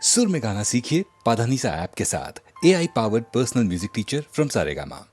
सुर में गाना सीखिए पाधानीसा ऐप के साथ। AI powered personal music teacher from Saregama.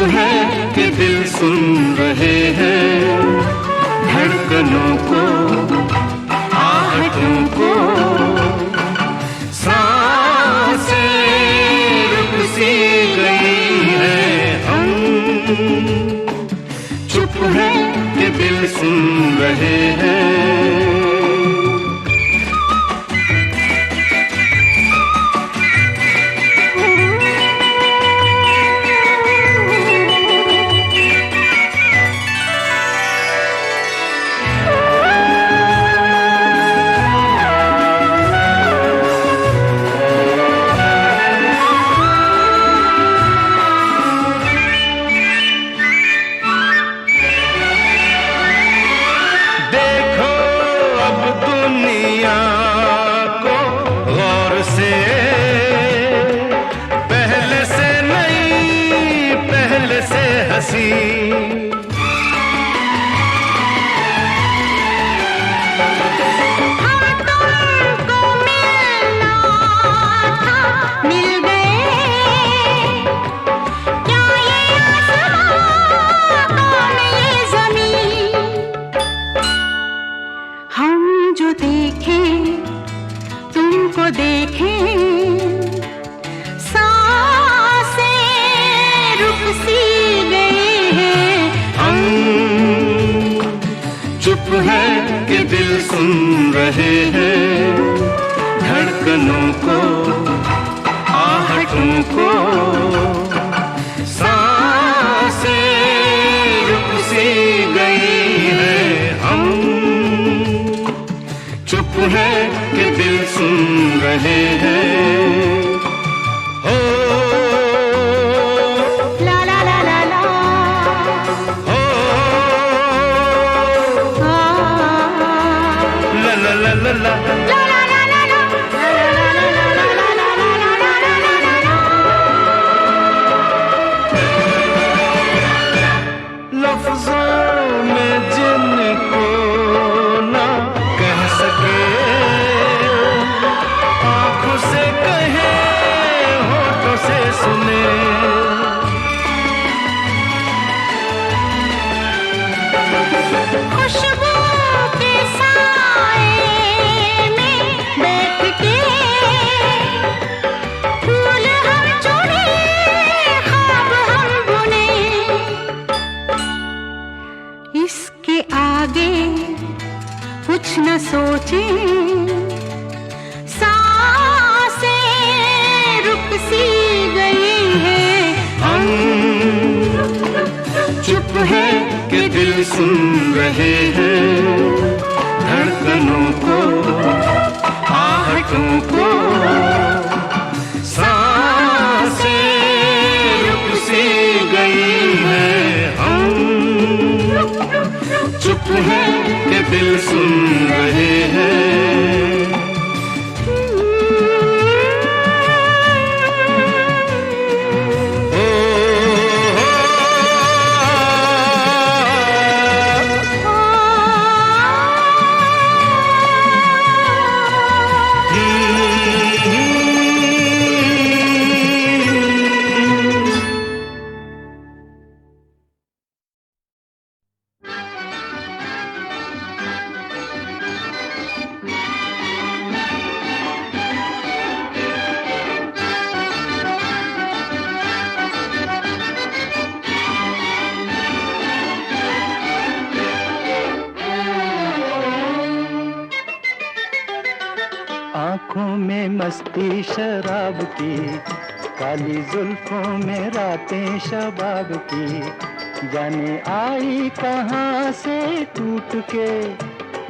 है कि दिल सुन रहे हैं धड़कनों को, आहटों को, सांसें रुक सी गई है। हम चुप है कि दिल सुन रहे हैं। सुन रहे हैं धड़कनों को, आहटों को, सांसें रुक सी गई है। हम चुप है कि दिल सुन रहे हैं। हो ला ला ला ला ला, हो ला ला ला ला ला, लफ्ज़ों में जिनको ना कह सके, आँखों से कहे, होठों से सुने। खुशबू के साए में बैठ के फूल हम चुने, ख्वाब हम बुने। इसके आगे कुछ न सोचे, सांसें रुक सी गई है। हम चुप है कि दिल सुन रहे हैं धड़कनों को, आहटों को, सांसें रुक सी गई है। हम चुप है कि दिल सुन रहे हैं। आँखों में मस्ती शराब की, काली जुल्फों में रातें शबाब की। जाने आई कहाँ से टूट के,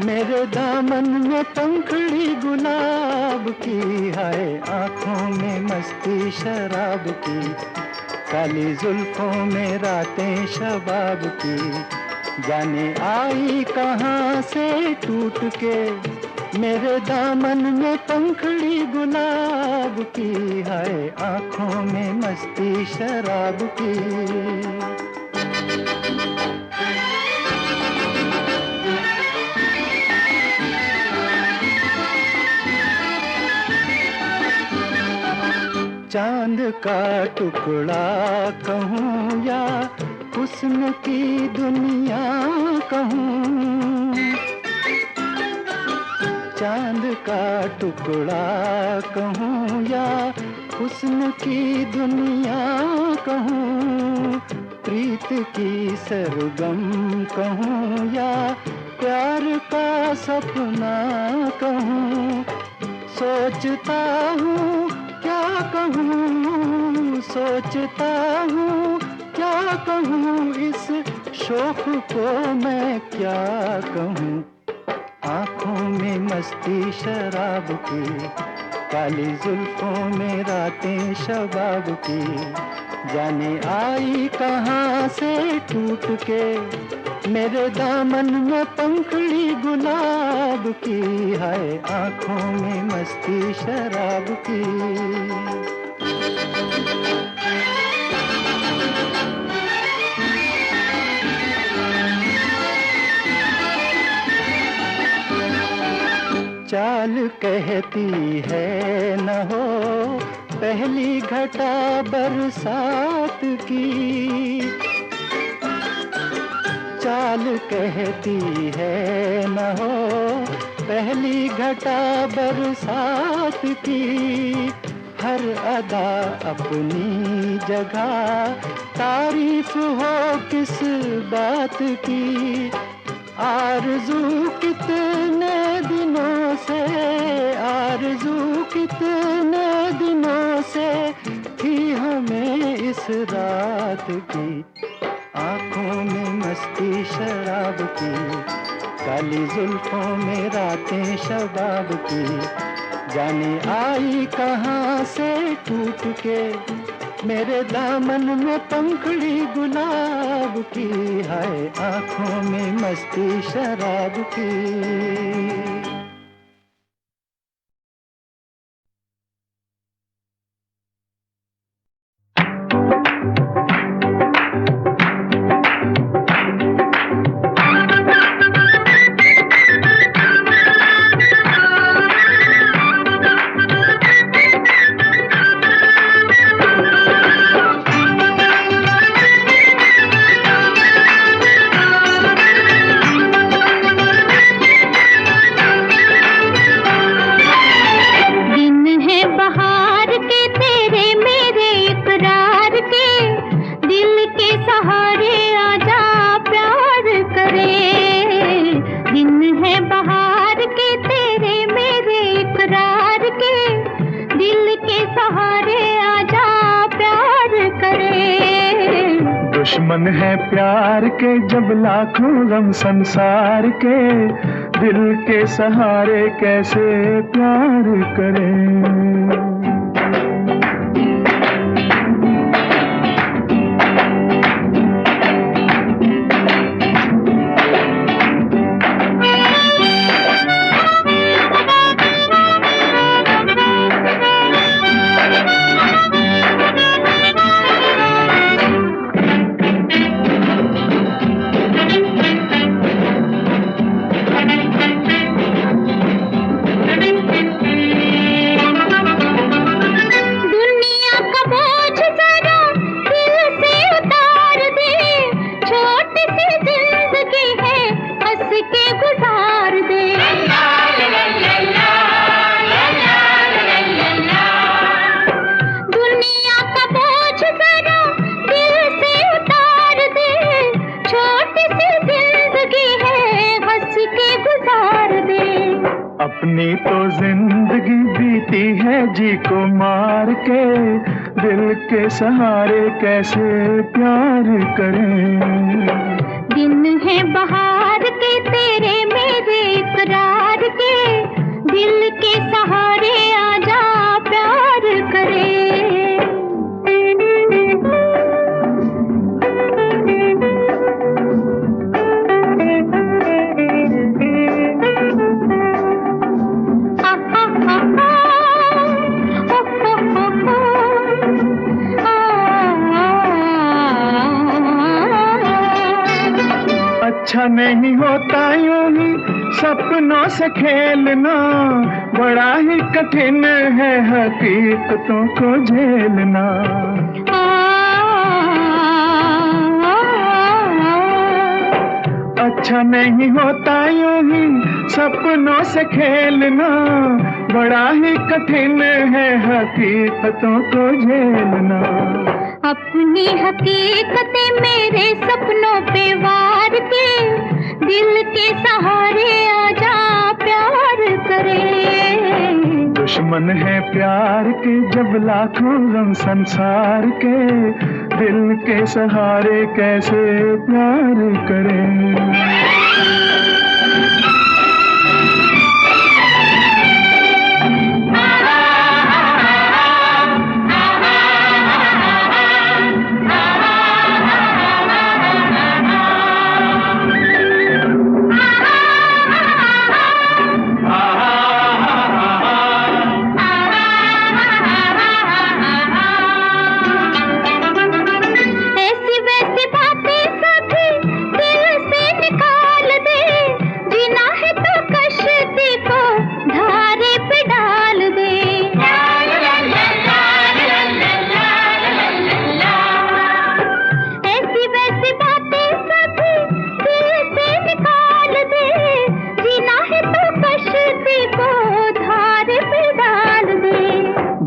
मेरे दामन में पंखड़ी गुलाब की। हाय आँखों में मस्ती शराब की, काली जुल्फों में रातें शबाब की। जाने आई कहाँ से टूट के, मेरे दामन में पंखड़ी गुलाब की। हाय आँखों में मस्ती शराब की। चांद का टुकड़ा कहूँ या हुस्न की दुनिया कहूँ, चांद का टुकड़ा कहूँ या हुस्न की दुनिया कहूँ, प्रीत की सरगम कहूँ या प्यार का सपना कहूँ, सोचता हूँ क्या कहूँ, सोचता हूँ क्या कहूँ, इस शोक को मैं क्या कहूँ। आँखों में मस्ती शराब की, काली जुल्फों में रातें शबाब की, जाने आई कहाँ से टूट के, मेरे दामन में पंखड़ी गुलाब की, है आँखों में मस्ती शराब की। चाल कहती है न हो पहली घटा बरसात की, चाल कहती है न हो पहली घटा बरसात की, हर अदा अपनी जगह तारीफ हो किस बात की, आरज़ू कितने दिनों से, आरज़ू कितने दिनों से थी हमें इस रात की, आँखों में मस्ती शराब की, काली जुल्फों में रातें शबाब की, जाने आई कहाँ से टूट के, मेरे दामन में पंखड़ी गुलाब की, है आँखों में मस्ती शराब की। दुश्मन है प्यार के जब लाखों गम संसार के, दिल के सहारे कैसे प्यार करें। अपनी तो जिंदगी बीती है जी को मार के, दिल के सहारे कैसे प्यार करें। दिन है बहार के तेरे मेरे इकरार के, दिल के सहारे आजा प्यार करें। अच्छा नहीं होता यूं ही सपनों से खेलना बड़ा ही कठिन है, हकीकतों को झेलना। अच्छा नहीं होता यूं ही सपनों से खेलना, बड़ा ही कठिन है हकीकतों को झेलना। अपनी हकीकतें मेरे सपनों पे वार के, दिल के सहारे आजा प्यार करे। दुश्मन है प्यार के जब लाखों गम संसार के, दिल के सहारे कैसे प्यार करें।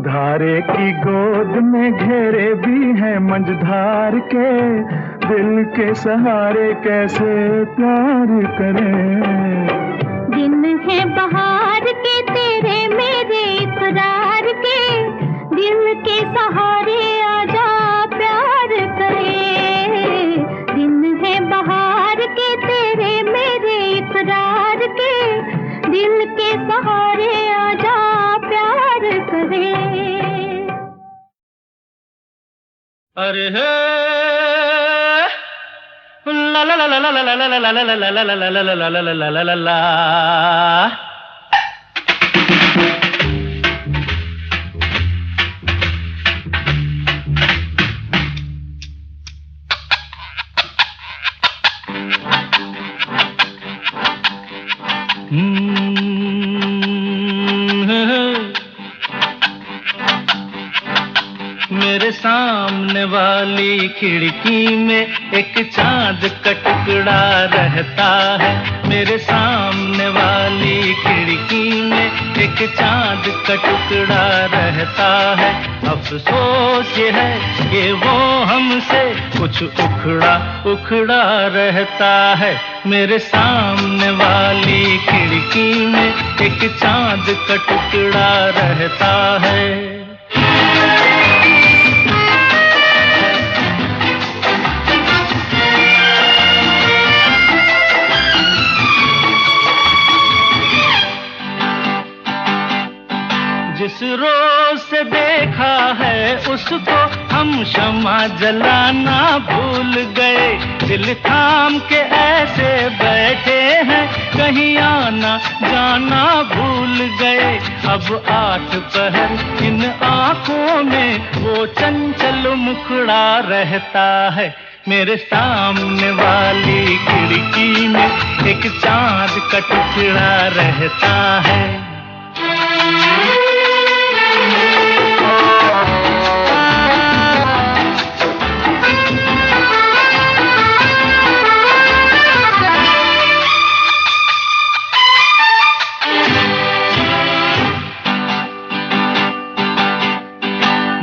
धारे की गोद में घेरे भी हैं मंझधार के, दिल के सहारे कैसे प्यार करें। दिन है बहार के तेरे मेरे इकरार के, दिल के सहारे आजा प्यार करे। दिन है बहार के तेरे मेरे इकरार के, दिल के सहारे आजा प्यार करे। अरे हे ला ला ला ला ला ला ला ला ला ला ला ला ला ला ला ला ला ला। मेरे सामने वाली खिड़की में एक चांद का टुकड़ा रहता है। मेरे सामने वाली खिड़की में एक चांद का टुकड़ा रहता है। अफसोस ये है कि वो हमसे कुछ उखड़ा उखड़ा रहता है। मेरे सामने वाली खिड़की में एक चांद का टुकड़ा रहता है। जिस रोज से देखा है उसको हम शम्मा जलाना भूल गए। दिल थाम के ऐसे बैठे हैं कहीं आना जाना भूल गए। अब 8 पहर इन आँखों में वो चंचल मुखड़ा रहता है। मेरे सामने वाली खिड़की में एक चांद का टुकड़ा रहता है।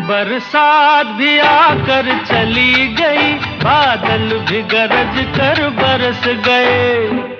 बरसात भी आकर चली गई, बादल भी गरज कर बरस गए।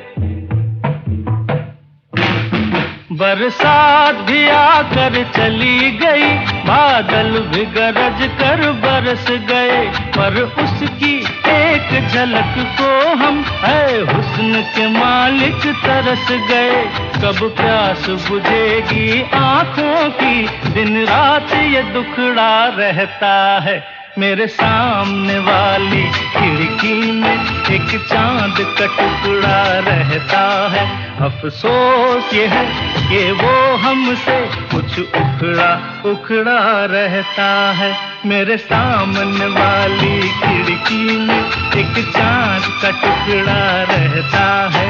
बरसात भी आकर चली गई, बादल भी गरज कर बरस गए। पर उसकी एक झलक को हम है हुस्न के मालिक तरस गए। कब प्यास बुझेगी आँखों की, दिन रात ये दुखड़ा रहता है। मेरे सामने वाली खिड़की में एक चांद का टुकड़ा रहता है। अफसोस ये है कि वो हमसे कुछ उखड़ा उखड़ा रहता है। मेरे सामने वाली खिड़की में एक चांद का टुकड़ा रहता है।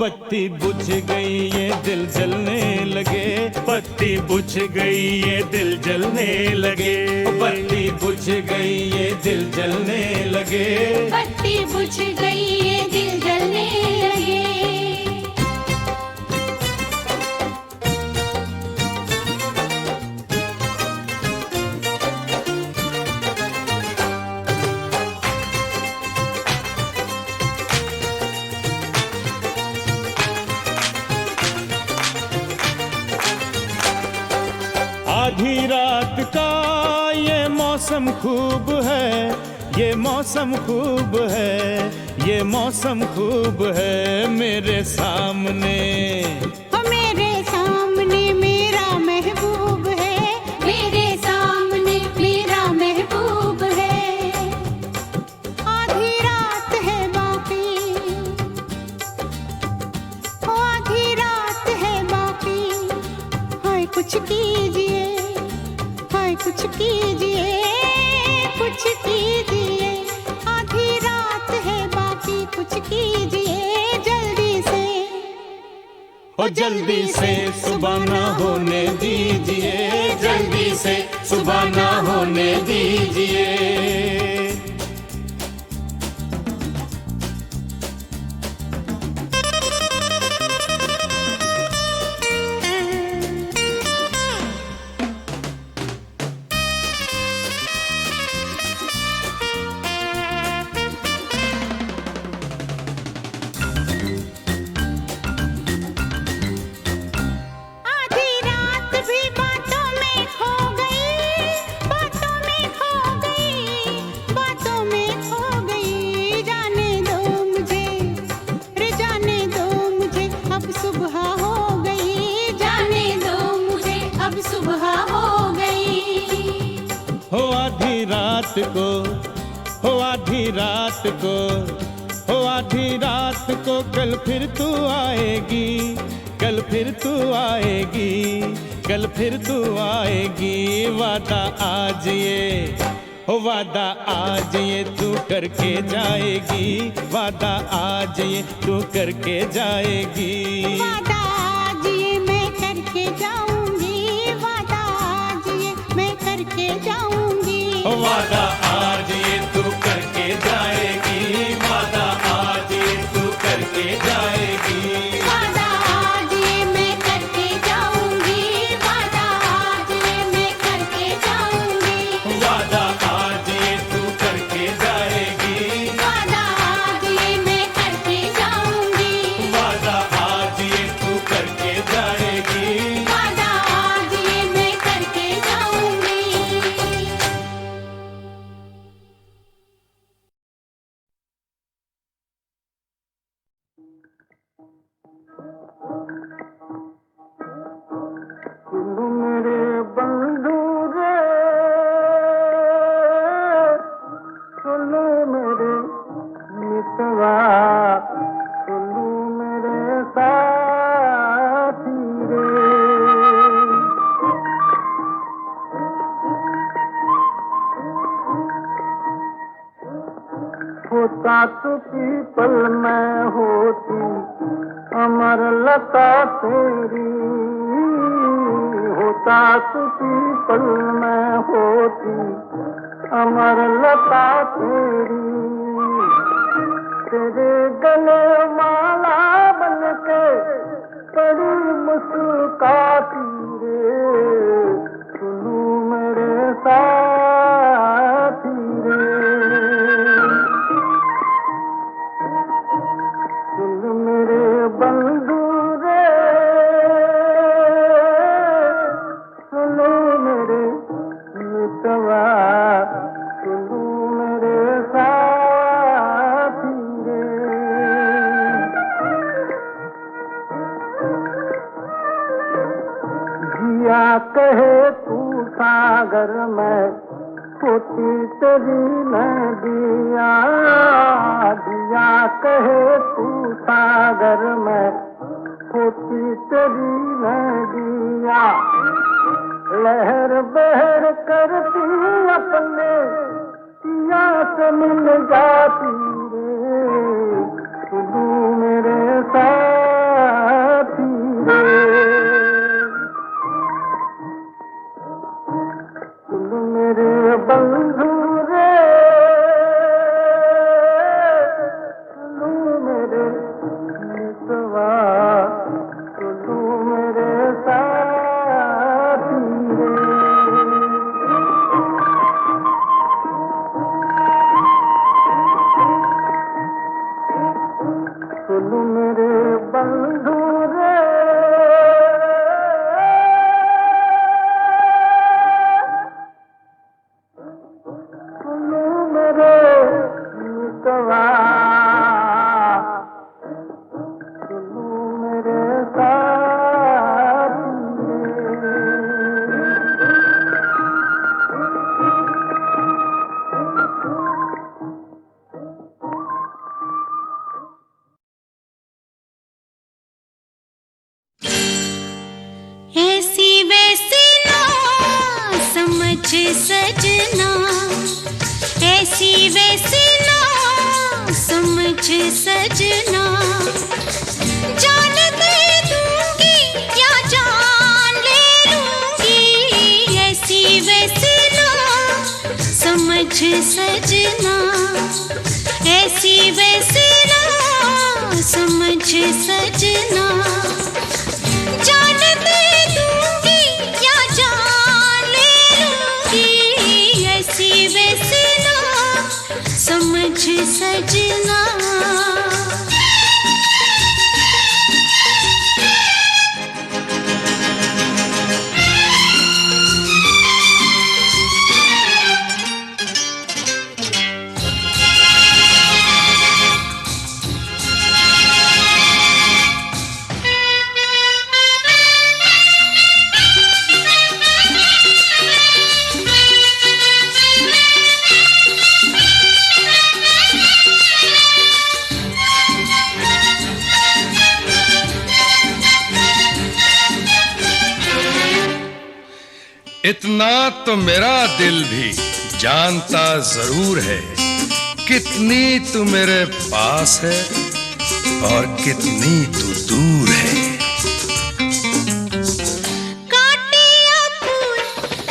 बत्ती बुझ गई ये दिल जलने लगे, बत्ती बुझ गई ये दिल जलने लगे, बत्ती बुझ गई ये दिल जलने लगे, बत्ती बुझ गई ये दिल जलने लगे। आधी रात का ये मौसम खूब है, ये मौसम खूब है, ये मौसम खूब है। मेरे सामने मेरे सामने मेरा महबूब है, मेरे सामने मेरा महबूब है। आधी रात है बाकी, आधी रात है बाकी, हाय कुछ कीजिए, हाय कुछ कीजिए, कुछ कीजिए। आधी रात है बाकी, कुछ कीजिए जल्दी से, ओ जल्दी से सुबह ना होने दीजिए, जल्दी से सुबह ना होने दीजिए। आधी रात भी बातों में खो गई, बातों में खो गई, बातों में खो गई। जाने दो मुझे, रे जाने दो मुझे, अब सुबह हो गई। जाने दो मुझे, अब सुबह हो गई। हो आधी रात को, हो आधी रात को, हो आधी रात को कल फिर तू आएगी, कल फिर तू आएगी, कल फिर तू आएगी। वादा आज ये, हो वादा आज ये तू करके जाएगी, वादा आज ये तू करके जाएगी। वादा आज ये मैं करके जाऊंगी, वादा आज ये मैं करके जाऊंगी। हो वादा आज ये तू करके जाएगी, वादा आज ये तू करके जाएगी। वादा आज ये मैं करके जाऊंगी, वादा आज ये मैं करके जाऊंगी, वादा आज ये तू करके जाएगी, वादा आज ये मैं करके जाऊंगी, वादा आज ये तू करके जाएगी। वादा आज ये मैं करके जाऊंगी। सुनो मेरे बंधु रे, सुनो मेरे मितवा, सुनो मेरे साथी रे। होता तो पीपल में होती अमर लता तेरी, होता तो पीपल में होती अमर लता तेरी। तेरे गले माला बनके बड़ी मुस्काती रे, सुनू मेरे साथी रे। सुन मेरे बंधु रे, सुनो मेरे मितवा, सुनो मेरे साथी रे। जिया कहे तू सागर में होती तेरी नदिया, दिया कहे तू सागर में होती तेरी नदिया। लहर बहर करती अपने पिया से मिल जाती रे, सुनू मेरे साथ सजना, ऐसी वैसी ना समझ सजना। जान दे दूंगी या जान ले लूंगी, ऐसी वैसी ना समझ सजना, ऐसी वैसी ना समझ सजना। जान दे दूंगी या जान ले लूंगी, ऐसी वैसी ना समझ सजना। इतना तो मेरा दिल भी जानता जरूर है, कितनी तू मेरे पास है और कितनी तू दूर है। काटे या फूल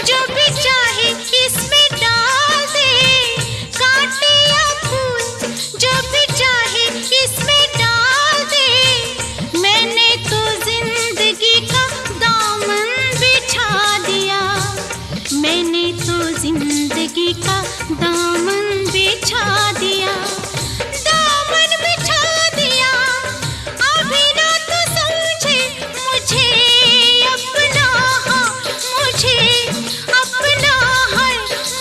जो भी चाहे इसमें डाल दे, काटे या फूल जो भी चाहे इसमें डाल दे। मैंने तो जिंदगी का दामन बिछा दिया, मैंने तो जिंदगी का दामन बिछा दिया, दामन बिछा दिया। अभी ना तो समझे मुझे अपना, मुझे अपना है,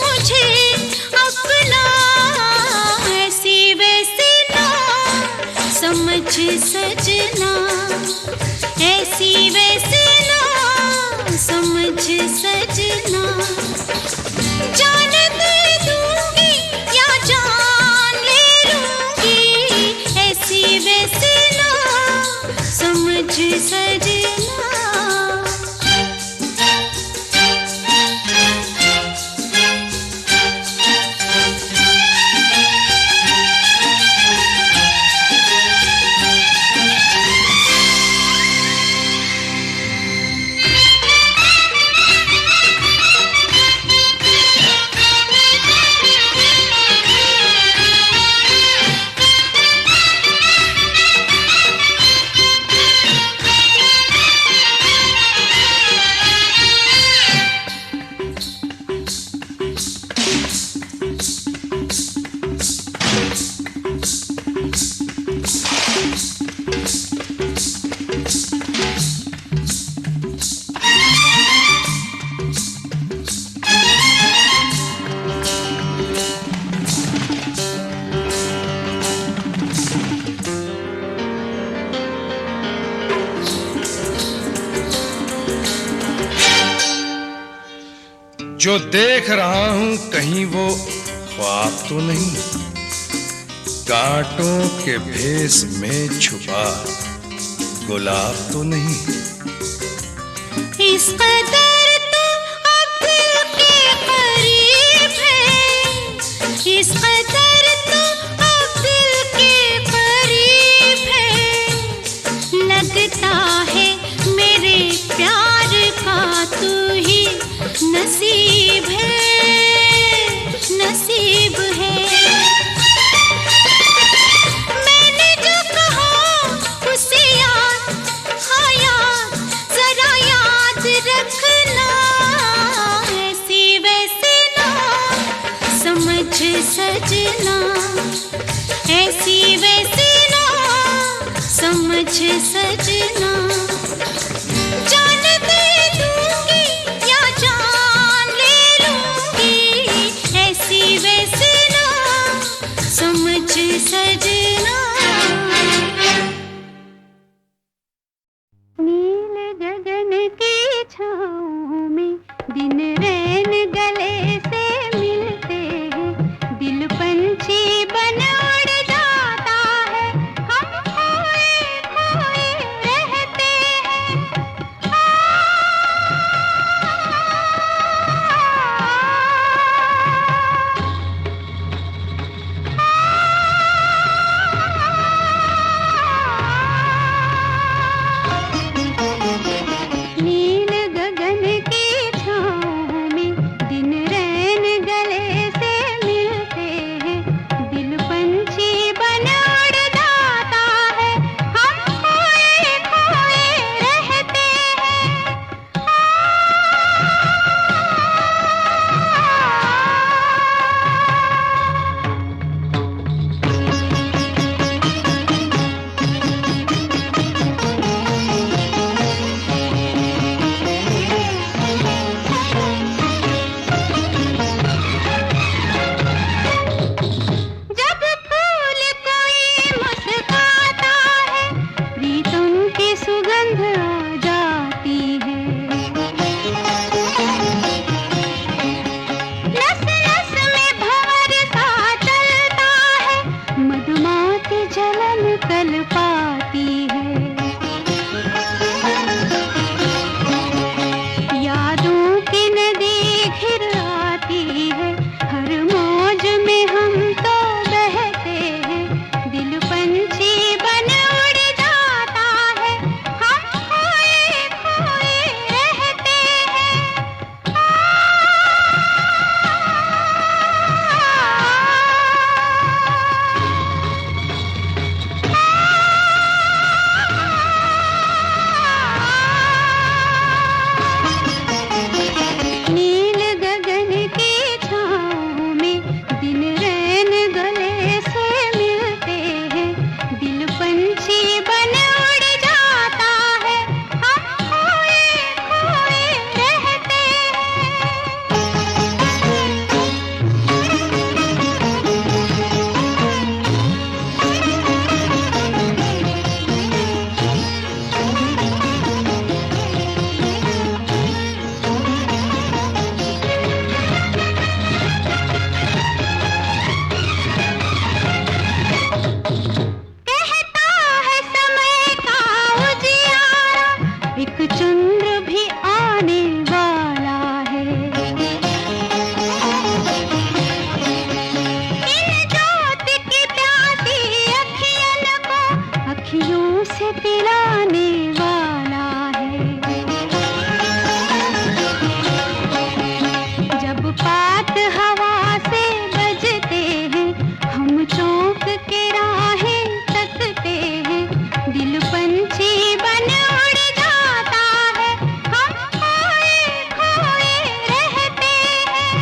मुझे अपना। ऐसी वैसी ना समझ सजना, ऐसी वैसी ना समझ सजना। जान दे दूंगी या जान ले लूंगी, ऐसी वैसी ना समझ सजना। जो देख रहा हूं कहीं वो ख्वाब तो नहीं, कांटों के भेस में छुपा गुलाब तो नहीं। इस कदर तो अब दिल के करीब है, इस कदर तो अब दिल के करीब है। लगता है मेरे प्यार का तू ही नसीब है, नसीब है। मैंने जो कहा उसे याद, हाँ याद, जरा याद रखना। ऐसी वैसी ना समझ सजना, ऐसी वैसी ना समझ सजना। जान दे दूंगी या जान ले लूंगी, ऐसी वैसी ना समझ सजना। नील गगन की छाँव में दिन रैन गले से मिलते हैं, दिल पंछी बन उड़ जाता है। हम खोए खोए रहते हैं। चंद्र भी आने वाला है। इन जोत की प्यासी अखियन को अखियों से पिलाने वाला है। जब पात हवा से बजते हैं हम चौंक के राहें तकते हैं। दिल पंछी बन उड़ जाता है, हम खोए खोए रहते हैं।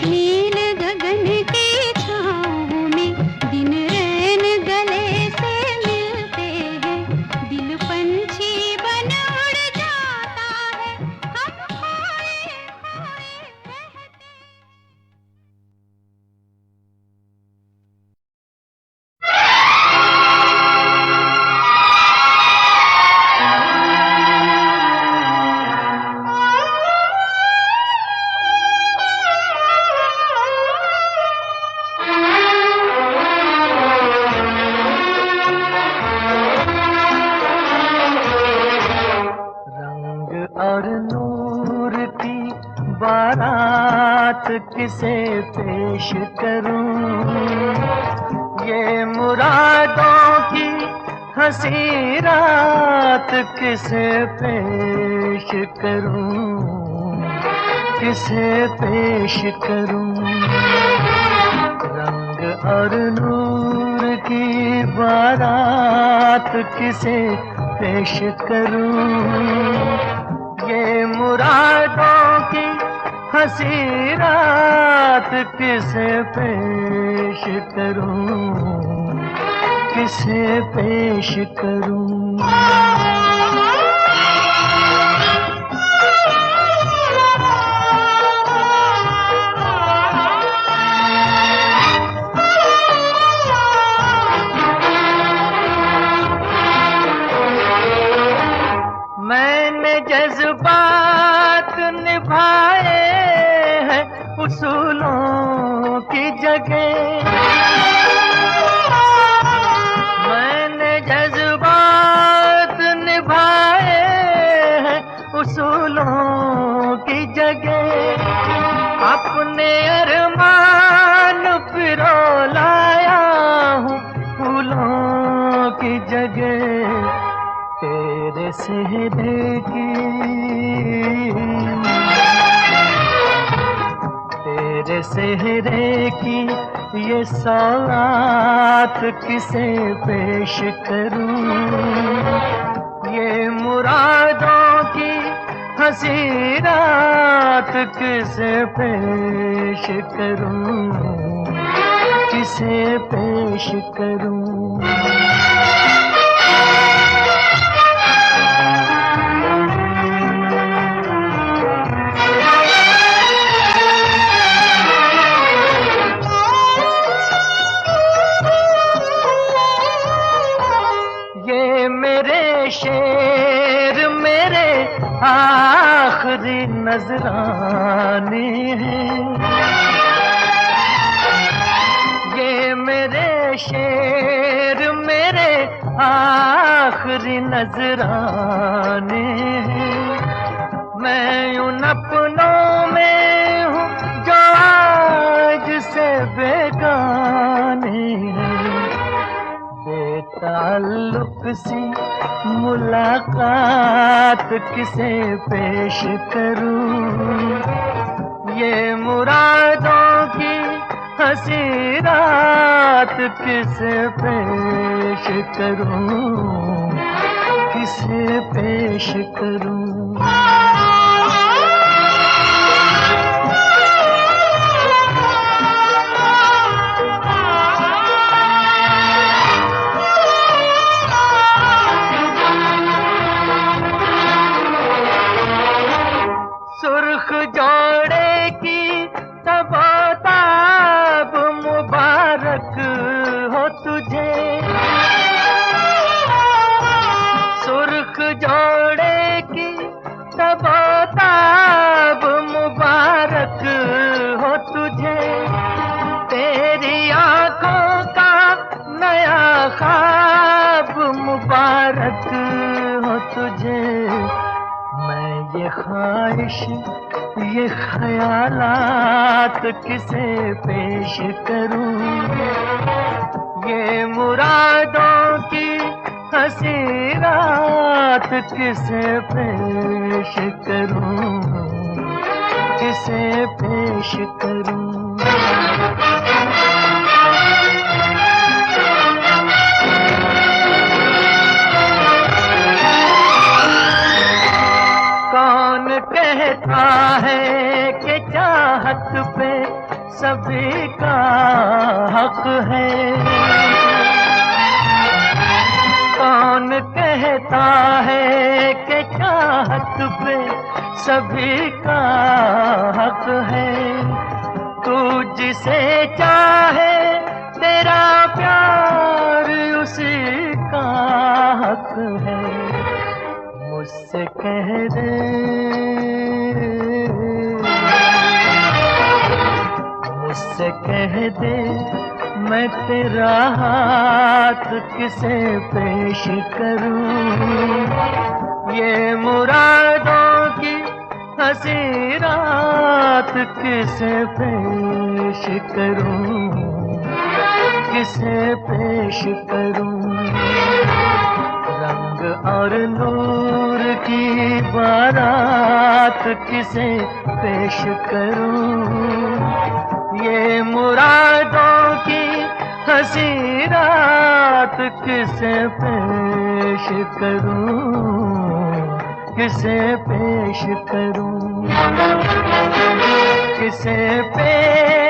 नील गगन की छाँव में दिन रैन गले से मिलते हैं। दिल पंछी बन उड़ जाता है, हम खोए खोए रहते हैं। रंग और नूर की बारात किसे पेश करूं, ये मुरादों की हंसी रात किसे पेश करूं, किसे पेश करूं। रंग और नूर की बारात किसे पेश करूं, ये मुरादों की हंसी रात किसे पेश करूं, किसे पेश करूं। मैंने जज्बात निभाए हैं उसूलों की जगह। मैंने जज्बात निभाए हैं उसूलों की जगह। अपने अरमान पिरो लाया हूँ फूलों की जगह। तेरे सेहरे की, तेरे सेहरे की ये सौगात किसे पेश करूं, ये मुरादों की हंसी रात किसे पेश करूं, किसे पेश करूं। शेर मेरे आखिरी नजराने हैं, ये मेरे शेर मेरे आखिरी नजराने हैं। मैं उन अपनों में हूँ जो आज से बेगाने हैं। बेताल्लुक सी मुलाकात किसे पेश करूं, ये मुरादों की हंसी रात किसे पेश करूं, किसे पेश करूं। सुर्ख जोड़े की तबोताब मुबारक हो तुझे, सुर्ख जोड़े की शब-ओ-ताब मुबारक हो तुझे, तेरी आंखों का नया ख्वाब मुबारक हो तुझे। मैं ये ख्वाहिश ये ख्यालात किसे पेश करूं, ये मुरादों की हंसी रात किसे पेश करूं, किसे पेश करूं। कौन कहता है कि चाहत पे सभी का हक है, कौन कहता है कि चाहत पे सभी का हक है। तू जिसे चाहे तेरा प्यार उसी का हक है। मुझसे कह दे, मुझसे कह दे मैं तेरा हाथ किसे पेश करूं, ये मुरादों की हंसी रात किसे पेश करूं, किसे पेश करूं। रंग और नूर की बारात किसे पेश करूं, ये मुरादों की हंसी रात किसे पेश करूं, किसे पेश करूं, किसे पेश